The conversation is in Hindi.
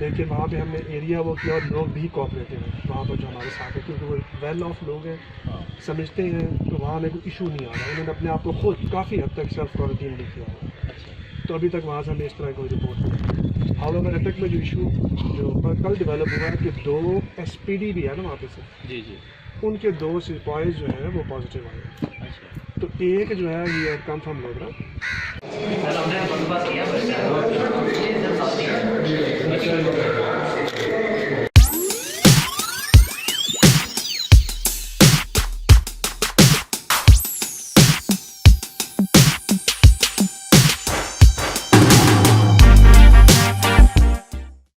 देखिए वहाँ पे हमने एरिया वो किया और लोग भी कोऑपरेटिव हैं वहाँ पर जो हमारे साथ है, क्योंकि वो वेल ऑफ लोग हैं, समझते हैं, तो वहाँ हमें कोई इशू नहीं आ रहा। उन्होंने अपने आप को खुद काफ़ी हद तक सेल्फ क्वारंटीन भी किया है, तो अभी तक वहाँ से हमें इस तरह कोई रिपोर्ट नहीं। हालांकि अटक में जो इशू जो कल डेवलप हुआ है कि 2 SPD भी है ना वहाँ पे से, जी जी, उनके 2 सिपाहीज जो हैं वो पॉजिटिव आए हैं। अच्छा, तो एक जो है ये कंफर्म लग रहा है। सर हमने बंदोबस्त किया